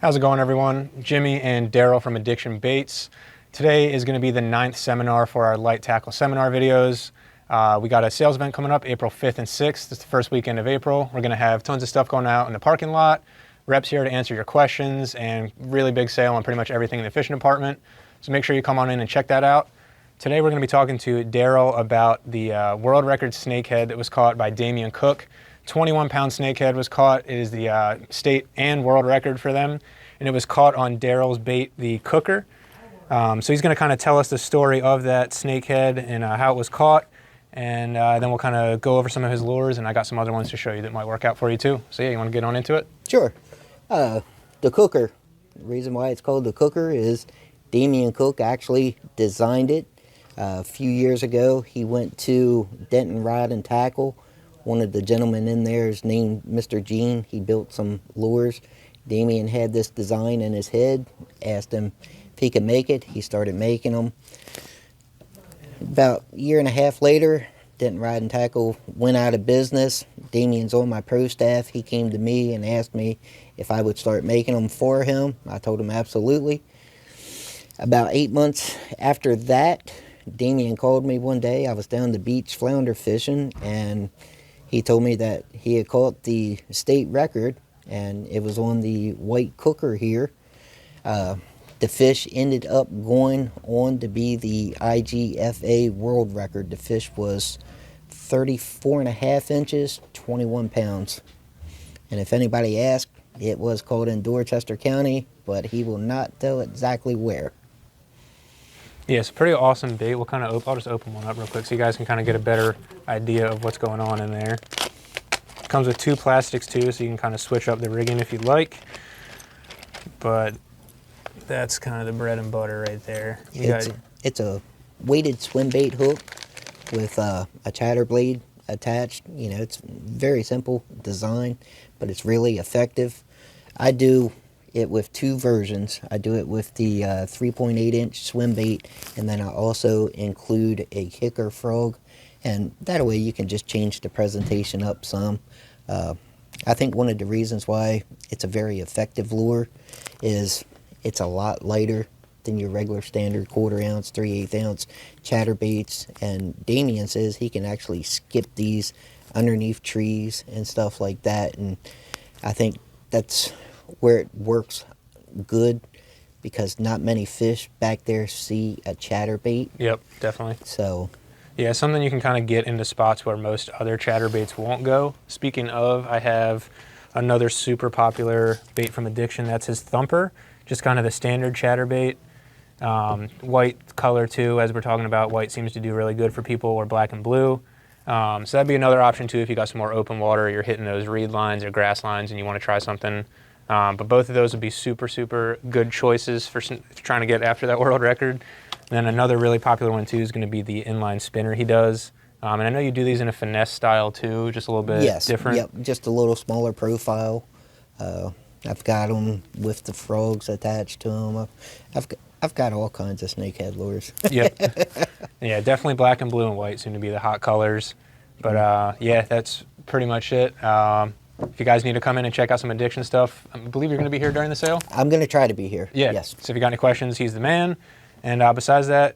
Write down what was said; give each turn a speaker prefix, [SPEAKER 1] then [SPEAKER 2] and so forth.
[SPEAKER 1] How's it going, everyone? Jimmy and Daryl from Addiction Baits. Today is going to be the 9th seminar for our light tackle seminar videos. We got a sales event coming up April 5th and 6th. It's the first weekend of April. We're going to have tons of stuff going out in the parking lot. Reps here to answer your questions, and really big sale on pretty much everything in the fishing department. So make sure you come on in and check that out. Today we're going to be talking to Daryl about the world record snakehead that was caught by Damian Cook. 21-pound snakehead was caught. It is the state and world record for them, and it was caught on Daryl's bait, the cooker. So he's going to kind of tell us the story of that snakehead and how it was caught, and then we'll kind of go over some of his lures, and I got some other ones to show you that might work out for you too. So yeah, you want to get on into it?
[SPEAKER 2] Sure. The cooker, the reason why it's called the cooker is Damian Cook actually designed it. A few years ago, he went to Denton Rod and Tackle. One of the gentlemen in there is named Mr. Gene. He built some lures. Damian had this design in his head, asked him if he could make it. He started making them. About a year and a half later, Denton Rod and Tackle went out of business. Damian's on my pro staff. He came to me and asked me if I would start making them for him. I told him absolutely. About 8 months after that, Damian called me one day. I was down the beach flounder fishing, and he told me that he had caught the state record, and it was on the white cooker here. The fish ended up going on to be the IGFA world record. The fish was 34.5 inches, 21 pounds. And if anybody asked, it was caught in Dorchester County, but he will not tell exactly where.
[SPEAKER 1] Yeah, it's a pretty awesome bait. We'll kind of I'll just open one up real quick so you guys can kind of get a better idea of what's going on in there. It comes with 2 plastics too, so you can kind of switch up the rigging if you'd like. But that's kind of the bread and butter right there.
[SPEAKER 2] It's a weighted swim bait hook with a chatter blade attached. You know, it's very simple design, but it's really effective. I do it with 2 versions. I do it with the 3.8 inch swim bait, and then I also include a kicker frog, and that way you can just change the presentation up some. I think one of the reasons why it's a very effective lure is it's a lot lighter than your regular standard 1/4 ounce, 3/8 ounce chatterbaits, and Damian says he can actually skip these underneath trees and stuff like that, and I think that's where it works good, because not many fish back there see a chatterbait.
[SPEAKER 1] Yep, definitely.
[SPEAKER 2] So
[SPEAKER 1] yeah, something you can kind of get into spots where most other chatterbaits won't go. Speaking of, I have another super popular bait from Addiction. That's his Thumper, just kind of the standard chatterbait. White color too, as we're talking about. White seems to do really good for people, or black and blue. So that'd be another option too if you got some more open water, or you're hitting those reed lines or grass lines and you want to try something. But both of those would be super, super good choices for trying to get after that world record. And then another really popular one too is going to be the inline spinner he does. And I know you do these in a finesse style too, just a little bit different.
[SPEAKER 2] Yep, just a little smaller profile. I've got them with the frogs attached to them. I've got all kinds of snakehead lures.
[SPEAKER 1] Yep. Yeah, definitely black and blue and white seem to be the hot colors. But yeah, that's pretty much it. If you guys need to come in and check out some Addiction stuff, I believe you're going to be here during the sale?
[SPEAKER 2] I'm going to try to be here.
[SPEAKER 1] Yeah.
[SPEAKER 2] Yes.
[SPEAKER 1] So if you got any questions, he's the man. And besides that,